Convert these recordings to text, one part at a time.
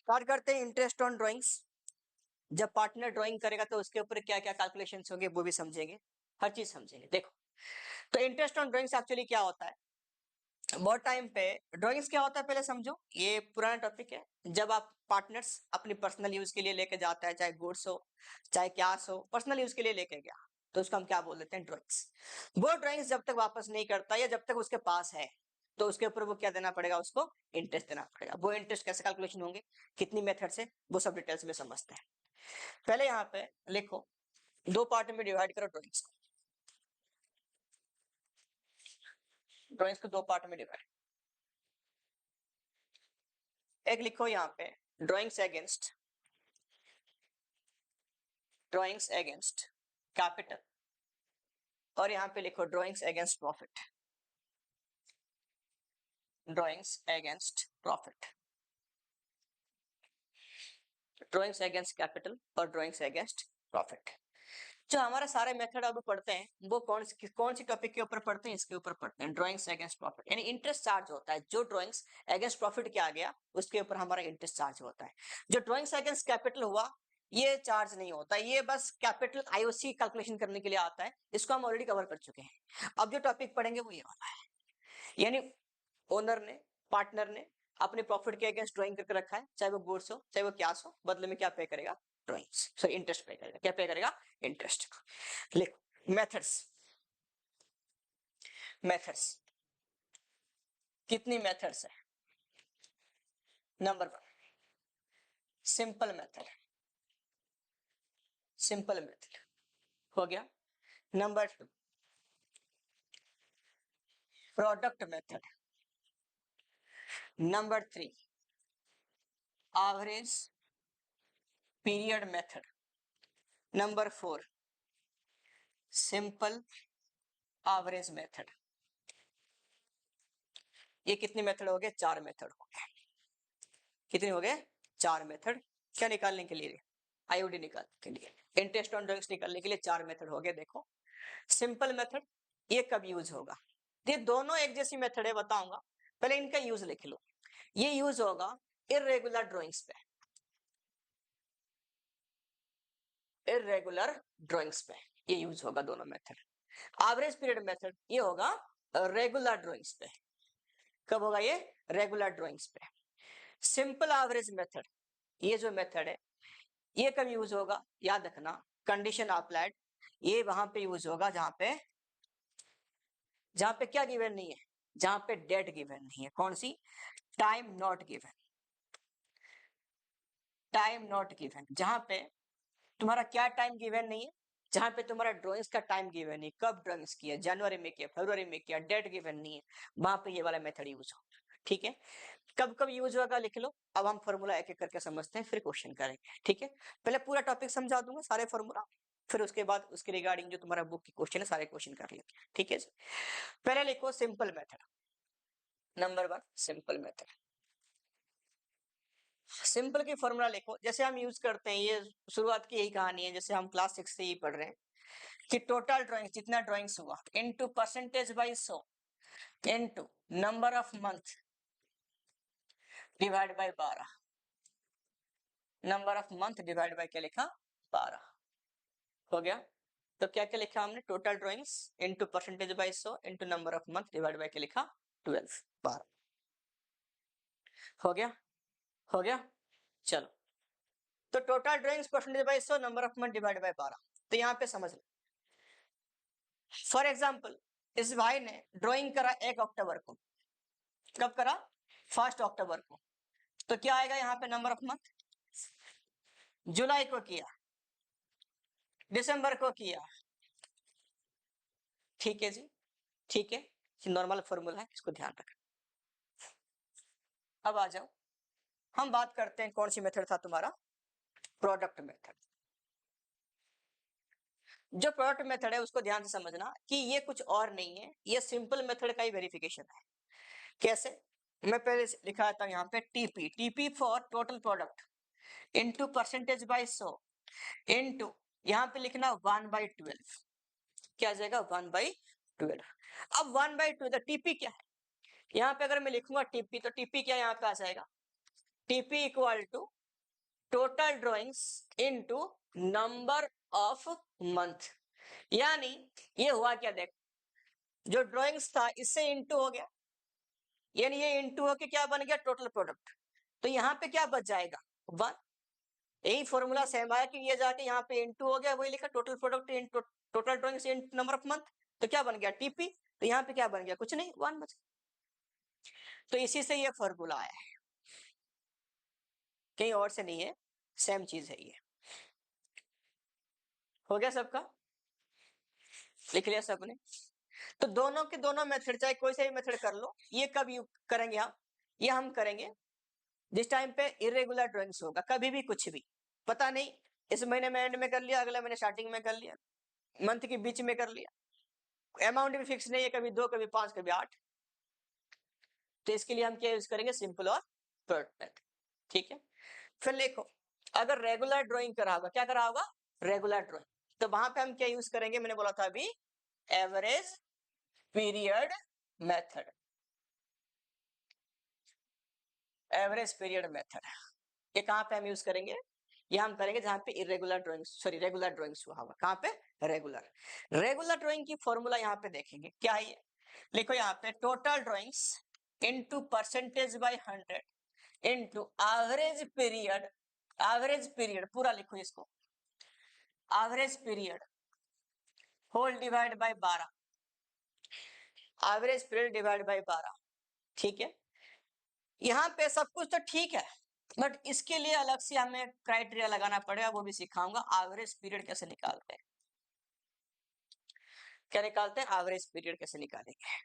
Start करते हैं interest on drawings. जब पार्टनर ड्राइंग करेगा तो उसके ऊपर क्या क्या कैलकुलेशंस होंगे वो भी समझेंगे, हर चीज समझेंगे। देखो, तो इंटरेस्ट ऑन ड्राइंग्स एक्चुअली क्या होता है, बहुत टाइम पे ड्राइंग्स क्या होता है पहले समझो। ये पुराना टॉपिक है। जब आप पार्टनर्स अपनी पर्सनल यूज के लिए लेके जाता है, चाहे गुड्स हो चाहे कैश हो, पर्सनल यूज के लिए लेके गया, तो उसको हम क्या बोल देते हैं, ड्राइंग्स। वो ड्राइंग्स जब तक वापस नहीं करता या जब तक उसके पास है, तो उसके ऊपर वो क्या देना पड़ेगा, उसको इंटरेस्ट देना पड़ेगा। वो इंटरेस्ट कैसे कैलकुलेशन होंगे, कितनी मेथड से, वो सब डिटेल्स में समझते हैं। पहले यहाँ पे लिखो, दो पार्ट में डिवाइड करो ड्राइंग्स को। ड्राइंग्स को दो पार्ट में डिवाइड, एक लिखो यहाँ पे ड्राइंग्स अगेंस्ट कैपिटल, और यहाँ पे लिखो drawings against profit. Drawings against profit, drawings against capital और ड्राइंग्स अगेंस्ट प्रॉफिट। जो हमारा सारे मेथड अब पढ़ते हैं वो कौन सी टॉपिक के ऊपर पढ़ते हैं, इसके ऊपर पढ़ते हैं, ड्राइंग्स अगेंस्ट प्रॉफिट। यानी इंटरेस्ट चार्ज होता है जो ड्राइंग्स अगेंस्ट प्रॉफिट किया गया उसके ऊपर हमारा इंटरेस्ट चार्ज होता है। जो ड्राइंग्स अगेंस्ट कैपिटल हुआ, ये चार्ज नहीं होता, ये बस कैपिटल आईओसी कैलकुलेशन करने के लिए आता है। इसको हम ऑलरेडी कवर कर चुके हैं। अब जो टॉपिक पढ़ेंगे वो ये वाला है। यानी ओनर ने, पार्टनर ने अपने प्रॉफिट के अगेंस्ट ड्राइंग करके रखा है, चाहे वो गुड्स हो चाहे वो कैश हो, बदले में क्या पे करेगा, ड्राइंग्स, सॉरी इंटरेस्ट पे करेगा। क्या पे करेगा, इंटरेस्ट। लिखो मेथड्स। मेथड्स कितनी मेथड्स है, number one simple method, simple method हो गया। Number two product method. Number three average period method. Number four simple average method. ये कितने मेथड हो गए, चार मेथड हो गए। कितने हो गए, चार मेथड। क्या निकालने के लिए, आईओडी निकालने के लिए, इंटरेस्ट ऑन ड्राइंग्स निकालने के लिए चार मेथड हो गए। देखो सिंपल मेथड, ये कब यूज होगा, ये दोनों एक जैसी मेथड है, बताऊंगा। पहले इनका यूज लिख लो। ये यूज होगा इरेगुलर ड्राइंग्स पे, इरेगुलर ड्राइंग्स पे ये यूज होगा दोनों मेथड। एवरेज पीरियड मेथड ये होगा रेगुलर ड्राइंग्स पे। कब होगा ये, रेगुलर ड्राइंग्स पे। सिंपल एवरेज मेथड, ये जो मेथड है ये कब यूज होगा, याद रखना, कंडीशन अप्लाइड। ये वहां पे यूज होगा जहां पे क्या गिवन नहीं है, जहां पे डेट गिवन नहीं है। कौन सी, time not given. Time not given, जहां पे तुम्हारा क्या टाइम गिवन नहीं है, जहां पे तुम्हारा ड्राइंग्स का टाइम गिवन नहीं, कब ड्राइंग्स किया, जनवरी में किया, फरवरी में किया, डेट गिवन नहीं है, वहां पे ये वाला मेथड यूज होगा। ठीक है, कब कब यूज होगा लिख लो। अब हम फॉर्मूला एक एक करके समझते हैं, फिर क्वेश्चन करेंगे। ठीक है, पहले पूरा टॉपिक समझा दूंगा, सारे फॉर्मूला, फिर उसके बाद उसके रिगार्डिंग जो तुम्हारा बुक की क्वेश्चन है सारे क्वेश्चन कर लेते हैं। ठीक है जी, पहले लिखो simple method. Number one simple method. Simple की फॉर्मूला लिखो, जैसे हम यूज करते हैं, ये शुरुआत की यही कहानी है, जैसे हम क्लास 6 से ही पढ़ रहे हैं कि टोटल ड्राइंग जितना ड्राइंग्स हुआ into percentage by 100 into number of month divide by 12। Number of month divide by क्या लिखा, 12। हो गया, तो क्या क्या लिखा हमने, total drawings into percentage by 100 into number of month divide by क्या लिखा, 12, 12। हो गया, हो गया। चलो, तो total drawings percentage by 100 number of month divide by 12। तो यहाँ पे समझ लो, फॉर एग्जाम्पल इस भाई ने ड्राइंग करा 1 अक्टूबर को। कब करा, 1 अक्टूबर को। तो क्या आएगा यहाँ पे नंबर ऑफ मंथ, जुलाई को किया, दिसंबर को किया। ठीक है जी, ठीक है, नॉर्मल फॉर्मूला है, इसको ध्यान रखना। अब आ जाओ, हम बात करते हैं कौन सी मेथड था तुम्हारा, प्रोडक्ट मेथड। जो प्रोडक्ट मेथड है उसको ध्यान से समझना कि ये कुछ और नहीं है, ये सिंपल मेथड का ही वेरिफिकेशन है। कैसे, मैं पहले लिखा था यहाँ पे TP, TP for total product into percentage by 100 into यहाँ पे लिखना 1/12। क्या आ जाएगा, 1/12। अब 1/12 टीपी क्या है, यहाँ पे अगर मैं लिखूंगा टीपी तो टीपी क्या यहाँ पे आ जाएगा, TP equal to total drawings into number of month. यानी ये हुआ क्या, देख जो ड्रॉइंग्स था इससे इनटू हो गया, यानी ये इनटू होके क्या बन गया, टोटल प्रोडक्ट। तो यहाँ पे क्या बच जाएगा, 1। यही फॉर्मूला सेम आया कि ये जाके यहाँ पे इनटू हो गया, वही लिखा total product in total drawings in number of month. तो क्या बन गया, टीपी। तो यहाँ पे क्या बन गया, कुछ नहीं, 1 बच। तो इसी से ये फॉर्मूला आया है, कहीं और से नहीं है, सेम चीज है ये। हो गया सबका, लिख लिया सबने। तो दोनों के दोनों मेथड, चाहे कोई सा भी मेथड कर लो, ये कब करेंगे हम, ये हम करेंगे जिस टाइम पे इरेगुलर ड्राइंग्स होगा, कभी भी कुछ भी पता नहीं, इस महीने में एंड में कर लिया, अगले महीने स्टार्टिंग में कर लिया, मंथ के बीच में कर लिया, अमाउंट भी फिक्स नहीं है, कभी 2 कभी 5 कभी 8। तो इसके लिए हम क्या यूज करेंगे, सिंपल और शॉर्ट मेथड। ठीक है, फिर देखो अगर रेगुलर ड्राइंग करा होगा, क्या करा होगा, रेगुलर ड्राइंग, तो वहां पे हम क्या यूज करेंगे, मैंने बोला था अभी, average period method. Average period method ये कहां पे हम यूज करेंगे, ये हम करेंगे जहां पे irregular drawing, sorry regular drawings हुआ होगा, कहां पे, रेगुलर ड्राइंग की फॉर्मूला यहाँ पे देखेंगे क्या है, लिखो यहाँ पे total drawings into percentage by 100 into average period पूरा लिखो इसको, average period whole divide by 12, average period divide by 12। ठीक है, यहाँ पे सब कुछ तो ठीक है, बट इसके लिए अलग से हमें क्राइटेरिया लगाना पड़ेगा, वो भी सिखाऊंगा। एवरेज पीरियड कैसे निकालते हैं, क्या निकालते हैं, एवरेज पीरियड कैसे निकालेंगे।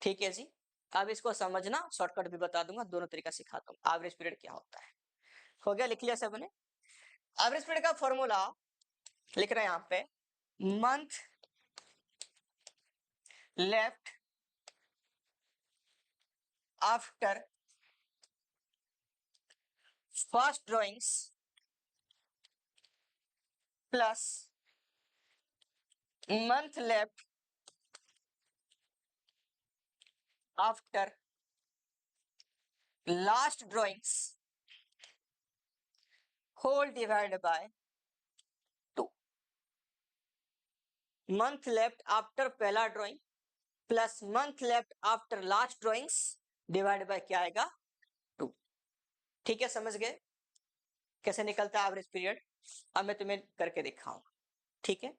ठीक है जी, अब इसको समझना, शॉर्टकट भी बता दूंगा, दोनों तरीका सिखा दूंगा। एवरेज पीरियड क्या होता है, हो गया, लिख लिया सबने। एवरेज पीरियड का फॉर्मूला लिख रहे हैं यहाँ पे, month left after first drawings plus month left after last drawings whole divided by 2। month left after पहला drawing plus month left after last drawings divide by क्या आएगा, 2। ठीक है, समझ गए कैसे निकलता है एवरेज पीरियड, अब मैं तुम्हें करके दिखाऊंगा। ठीक है,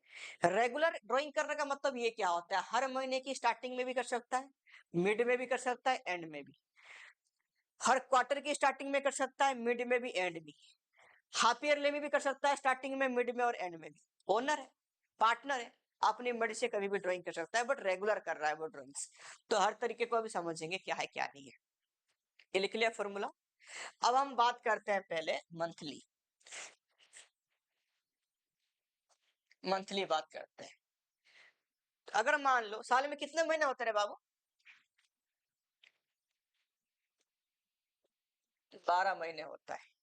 रेगुलर ड्राइंग करने का मतलब ये क्या होता है, हर महीने की स्टार्टिंग में भी कर सकता है, मिड में भी कर सकता है, एंड में भी, हर क्वार्टर की स्टार्टिंग में कर सकता है, मिड में भी, एंड में, हाफ ईयरली में भी कर सकता है, स्टार्टिंग में, मिड में और एंड में भी। ओनर है, पार्टनर है, अपनी मर्जी से कभी भी ड्राइंग कर सकता है, बट रेगुलर कर रहा है वो ड्राइंग्स। तो हर तरीके को अभी समझेंगे क्या है क्या नहीं है, ये लिख लिया फॉर्मूला। अब हम बात करते हैं पहले मंथली, मंथली बात करते हैं। तो अगर मान लो साल में कितने महीने होते हैं बाबू, 12 महीने होता है।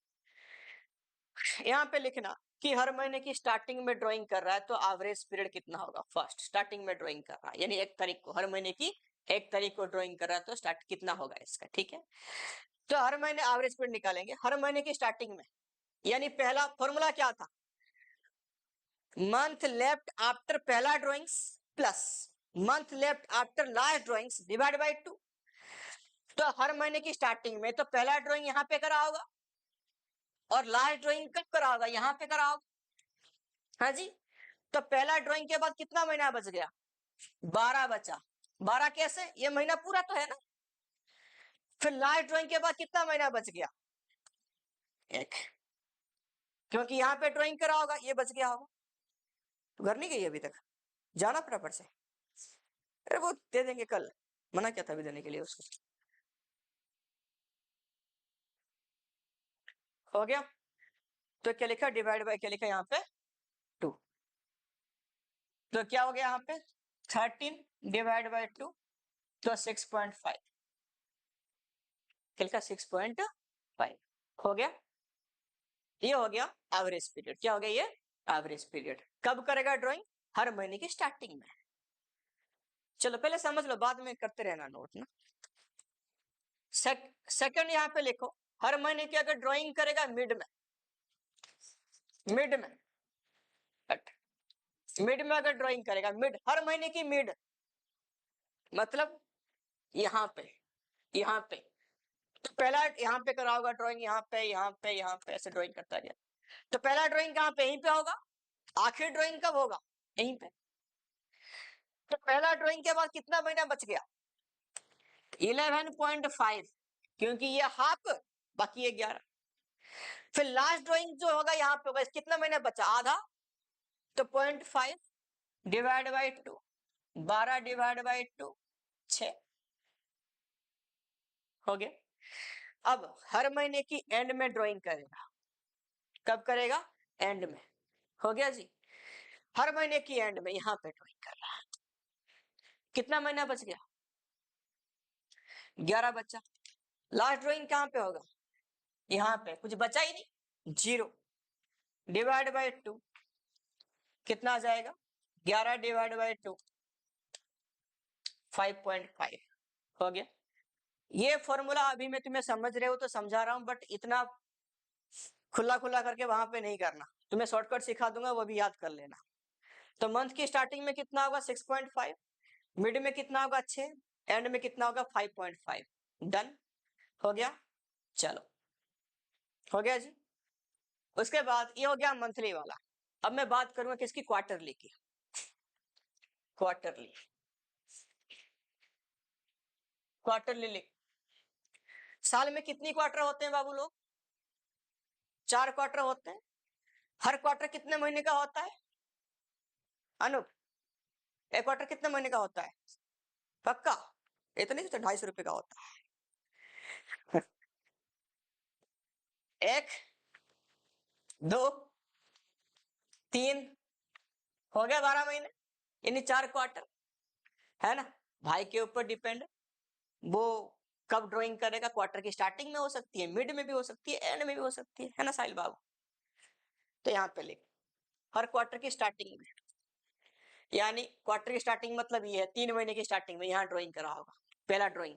यहाँ पे लिखना कि हर महीने की स्टार्टिंग में ड्राइंग कर रहा है तो एवरेज पीरियड कितना होगा, फर्स्ट स्टार्टिंग में ड्राइंग कर रहा है, यानी 1 तारीख को, हर महीने की 1 तारीख को ड्राइंग कर रहा है तो स्टार्ट कितना होगा इसका। ठीक है, तो हर महीने एवरेज पीरियड निकालेंगे, हर महीने की स्टार्टिंग में, यानी पहला फॉर्मूला क्या था, मंथ लेफ्ट आफ्टर पहला drawings plus month left after last drawings divide by 2। तो हर महीने की स्टार्टिंग में तो पहला ड्राइंग यहाँ पे करा होगा और लास्ट ड्राइंग कब करा होगा, यहाँ पे करा होगा। हाँ जी, तो पहला ड्राइंग के बाद कितना महीना बच गया, 12 बचा। 12 कैसे, ये महीना पूरा तो है ना। फिर लास्ट ड्राइंग के बाद कितना महीना बच गया, 1, क्योंकि यहाँ पे ड्राइंग करा होगा, ये बच गया होगा। तो घर नहीं गई अभी तक, जाना फटाफट से, अरे वो दे देंगे कल, मना क्या था अभी देने के लिए उसको। हो गया, तो क्या लिखा, डिवाइड बाय क्या लिखा यहाँ पे, 2। तो क्या हो गया यहाँ पे, 13 डिवाइड बाय 2 तो 6.5, क्या लिखा, 6.5 हो गया। ये हो गया एवरेज पीरियड, क्या हो गया ये, एवरेज पीरियड। कब करेगा ड्राइंग, हर महीने की स्टार्टिंग में। चलो पहले समझ लो, बाद में करते रहना नोट ना। सेकंड यहाँ पे लिखो, हर महीने की अगर ड्राइंग करेगा मिड में अगर ड्राइंग करेगा मिड, हर महीने की मिड मतलब यहाँ पे तो पहला यहाँ पे करा होगा ड्राइंग, यहाँ पे ऐसे ड्राइंग करता गया। तो पहला ड्राइंग कहाँ पे, यहीं पे होगा। आखिरी ड्राइंग कब होगा, यहीं पे। तो पहला ड्राइंग के बाद कितना महीना बच गया, 11.5, क्योंकि ये हाफ बाकी ये 11। फिर लास्ट ड्राइंग जो होगा यहाँ पे होगा, कितना महीना बचा, आधा। तो 0.5 डिवाइड बाई 2, 12 डिवाइड बाई 2, 6 हो गया। अब हर महीने की एंड में ड्राइंग करेगा, कब करेगा, एंड में। हो गया जी, हर महीने की एंड में यहाँ पे ड्राइंग कर रहा है। कितना महीना बच गया, 11 बच्चा। लास्ट ड्राइंग कहाँ पे होगा, यहाँ पे, कुछ बचा ही नहीं, 0 डिवाइड बाई 2, कितना आ जाएगा, 11 डिवाइड बाई 2, 5.5 हो गया। ये फॉर्मूला अभी मैं तुम्हें समझ रहे हो तो समझा रहा हूं, बट इतना खुला खुला करके वहां पे नहीं करना, तुम्हें शॉर्टकट सिखा दूंगा, वो भी याद कर लेना। तो मंथ की स्टार्टिंग में कितना होगा 6.5, मिड में कितना होगा 6, एंड में कितना होगा 5.5। डन हो गया, चलो हो गया जी। उसके बाद ये हो गया मंथली वाला। अब मैं बात करूंगा किसकी, क्वार्टरली की। क्वार्टरली क्वार्टरली साल में कितनी क्वार्टर होते हैं बाबू लोग, 4 क्वार्टर होते हैं। हर क्वार्टर कितने महीने का होता है अनुप, एक क्वार्टर कितने महीने का होता है, पक्का, इतने तो 250 रुपए का होता है। 1 2 3 हो गया 12 महीने, यानी 4 क्वार्टर, है ना। भाई के ऊपर डिपेंड, वो कब ड्राइंग करेगा, क्वार्टर की स्टार्टिंग में हो सकती है, मिड में भी हो सकती है, एंड में भी हो सकती है ना साहिल बाबू। तो यहाँ पे लिख, हर क्वार्टर की स्टार्टिंग में, यानी क्वार्टर की स्टार्टिंग मतलब ये है 3 महीने की स्टार्टिंग में यहाँ ड्राइंग करा होगा पहला ड्राइंग।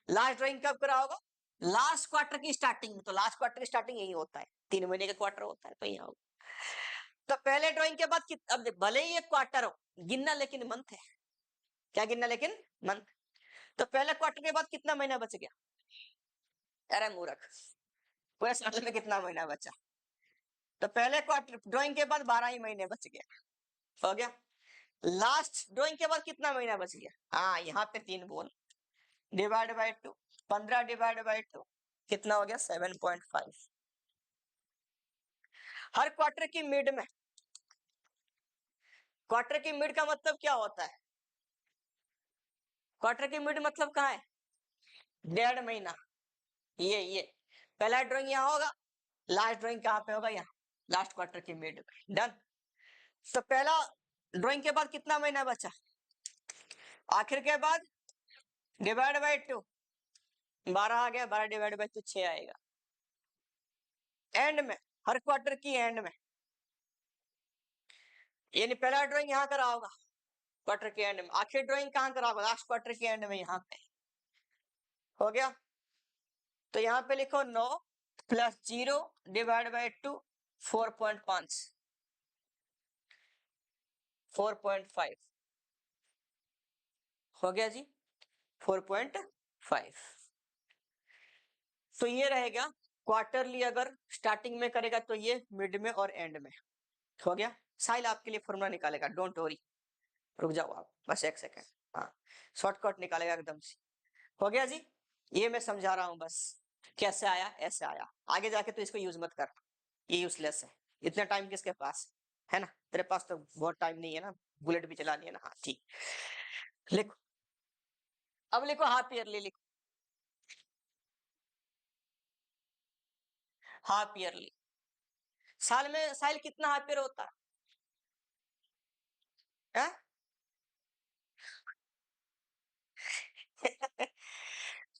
लास्ट ड्राइंग कब करा होगा, लास्ट क्वार्टर की स्टार्टिंग में। तो लास्ट क्वार्टर की स्टार्टिंग यही होता है, 3 महीने का क्वार्टर होता है, तो यहाँ होगा। तो पहले ड्राइंग के बाद अब भले ही एक क्वार्टर हो, गिनना लेकिन मंथ है, क्या गिनना लेकिन मंथ। तो पहले क्वार्टर के बाद कितना महीना बच गया, अरे मूर्ख, पूरे साल में कितना महीना बचा। तो पहले क्वार्टर ड्राइंग के बाद 12 ही महीने बच गया, हो गया। लास्ट ड्राइंग के बाद कितना महीना बच गया, हाँ यहाँ पे 3 बोल, डिवाइड बाई 2, 15 डिवाइड बाई 2, कितना हो गया 7.5। हर क्वार्टर की मिड में, क्वार्टर की मिड का मतलब क्या होता है, क्वार्टर की मिड मतलब कहाँ है, 1.5 महीना। ये पहला ड्राइंग यहाँ होगा, लास्ट ड्राइंग कहाँ पे होगा, यहाँ लास्ट क्वार्टर की मिड में। डन। तो पहला ड्राइंग के बाद कितना महीना बचा, आखिर के बाद डिवाइड बाई 2, 12 आ गया, 12 डिवाइड बाई 2 6 आएगा। एंड में, हर क्वार्टर की एंड में, यानी पहला ड्राइंग यहाँ करा होगा क्वार्टर के एंड में, आखिर ड्राइंग कहाँ करा होगा, लास्ट क्वार्टर के एंड में, यहाँ पे। हो गया। तो यहाँ पे लिखो 9 प्लस 0 डिवाइड बाई 2, 4.5, 4.5 हो गया जी, 4.5। तो ये रहेगा क्वार्टरली, अगर स्टार्टिंग में करेगा तो ये, मिड में और एंड में। हो गया। साहिल आपके लिए फॉर्मूला निकालेगा, डोंट वरी, रुक जाओ आप बस 1 सेकेंड। हाँ, शॉर्टकट निकालेगा एकदम से। हो गया जी, ये मैं समझा रहा हूं बस, कैसे आया ऐसे आया, आगे जाके तो इसको यूज मत कर, ये यूजलेस है। इतना टाइम किसके पास है ना, तेरे पास तो बहुत टाइम नहीं है ना, बुलेट भी चलानी है ना। हाँ ठीक, लिखो, अब लिखो हाफ ईयरली, लिखो हाफ ईयरली। साल में साल कितना हाफ ईयर होता है,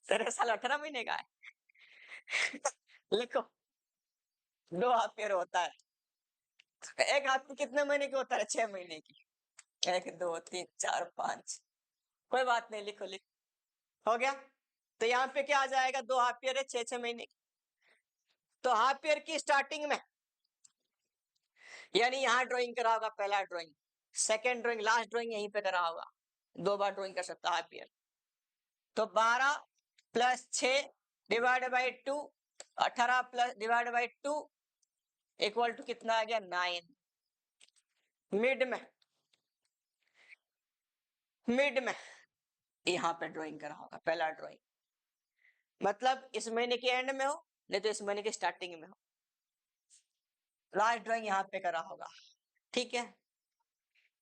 तेरे साल 18 महीने का है। लिखो 2 हाफ ईयर होता है, एक हाथ में कितने महीने की होता है, 6 महीने की, 1 2 3 4 5, कोई बात नहीं, लिखो लिखो। हो गया। तो यहाँ पे क्या आ जाएगा, 2 हाफ ईयर है, 6 6 महीने की। तो हाफ ईयर की स्टार्टिंग में, यानी यहाँ ड्राइंग करा होगा पहला drawing, second drawing, last drawing यहीं पे करा होगा, 2 बार ड्राइंग कर सकता हाफ ईयर। तो 12 plus 6 divide by 2, 18 plus divide by 2 equal to कितना आ गया 9। मिड में यहाँ पे ड्राइंग करा होगा पहला ड्राइंग, मतलब इस महीने के एंड में हो, नहीं तो इस महीने के स्टार्टिंग में हो, लास्ट ड्राइंग यहाँ पे करा होगा। ठीक है,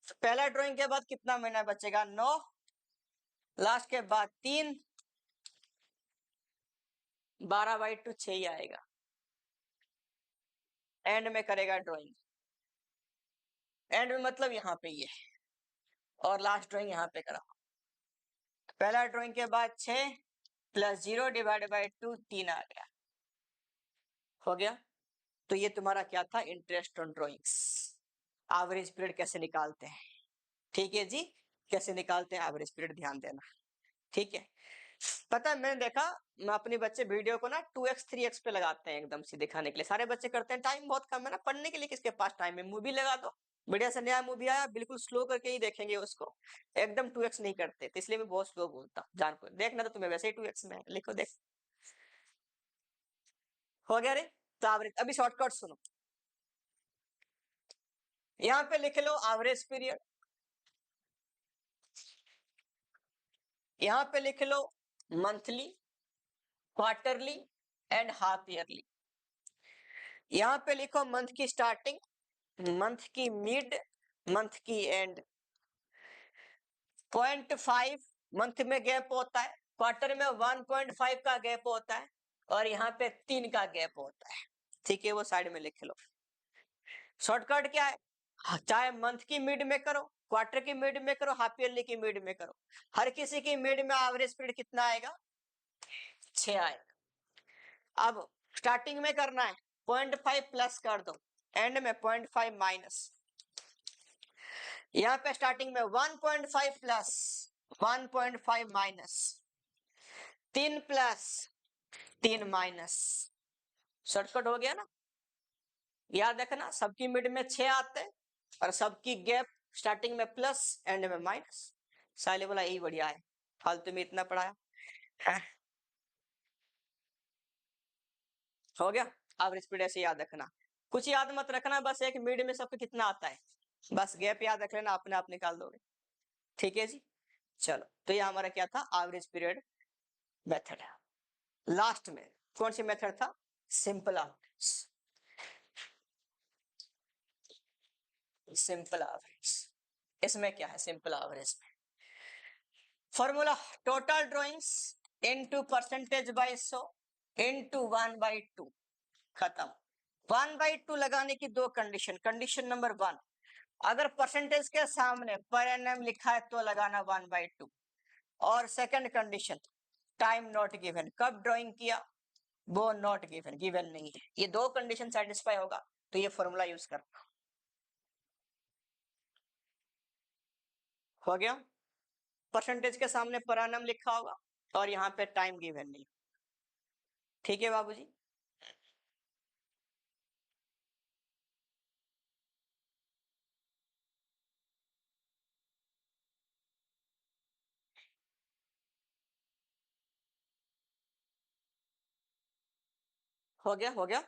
तो पहला ड्राइंग के बाद कितना महीना बचेगा 9, लास्ट के बाद 3, 12/2 6 ही आएगा, एंड में करेगा ड्राइंग, एंड में मतलब यहाँ पे ये, और लास्ट ड्राइंग यहाँ पे करा। पहला ड्राइंग के बाद 6 प्लस 0 डिवाइड बाई 2 3 आ गया, हो गया। तो ये तुम्हारा क्या था, interest on drawings. Average period कैसे निकालते हैं, ठीक है जी, कैसे निकालते हैं एवरेज पीरियड, ध्यान देना। ठीक है, पता है मैंने देखा, मैं अपने बच्चे वीडियो को ना 2x 3x पे लगाते हैं एकदम से दिखाने के लिए, सारे बच्चे करते हैं, टाइम बहुत कम है ना पढ़ने के लिए, किसके पास टाइम है, मूवी लगा दो, बढ़िया से नया मूवी आया बिल्कुल स्लो करके ही देखेंगे उसको, एकदम 2x नहीं करते, तो इसलिए मैं बहुत स्लो बोलता हूँ, जान को देखना तो तुम्हें वैसे ही 2x में है, लिखो देख, हो गया रे। तो एवरेज, अभी शॉर्टकट सुनो, यहाँ पे लिख लो एवरेज पीरियड, यहाँ पे लिख लो monthly, quarterly and half yearly. यहाँ पे लिखो मंथ की स्टार्टिंग, मंथ की मिड, मंथ की एंड। 0.5 मंथ में गैप होता है, क्वार्टर में 1.5 का गैप होता है, और यहाँ पे 3 का गैप होता है। ठीक है, वो साइड में लिख लो। शॉर्टकट क्या है, चाहे मंथ की मिड में करो, क्वार्टर की मिड में करो, हाफ ईयरली की मिड में करो, हर किसी की मिड में एवरेज पीरियड कितना आएगा, 6 आएगा। अब स्टार्टिंग में करना है 0.5 प्लस कर दो, एंड में 0.5 माइनस, यहाँ पे स्टार्टिंग में 1.5 plus 1.5 minus, 3 plus 3 minus, shortcut हो गया ना। याद रखना सबकी मिड में 6 आते हैं, और सबकी गैप स्टार्टिंग में प्लस एंड में माइनस। साले बोला यही बढ़िया है, फालतू में इतना पढ़ाया है। हो गया, एवरेज पीरियड ऐसे याद रखना, कुछ याद मत रखना, बस एक मिड में सबका कितना आता है, बस गैप याद रख लेना, अपने आप निकाल दोगे। ठीक है जी, चलो, तो ये हमारा क्या था, एवरेज पीरियड मेथड है। लास्ट में कौन सी मेथड था, सिंपल एवरेज, सिंपल एवरेज। इसमें क्या है सिंपल एवरेज में, formula total drawings into percentage by 100 into 1/2, खत्म। 1/2 लगाने की दो कंडीशन, कंडीशन नंबर 1, अगर परसेंटेज के सामने पर एनएम लिखा है तो लगाना 1/2, और second condition time not given, कब ड्राइंग किया वो नॉट गिवन, गिवन नहीं है, ये दो कंडीशन सेटिस्फाई होगा तो ये फॉर्मूला यूज करना। हो गया, परसेंटेज के सामने पर एनम लिखा होगा और यहाँ पे टाइम गिवन नहीं। ठीक है बाबूजी, हो गया, हो गया।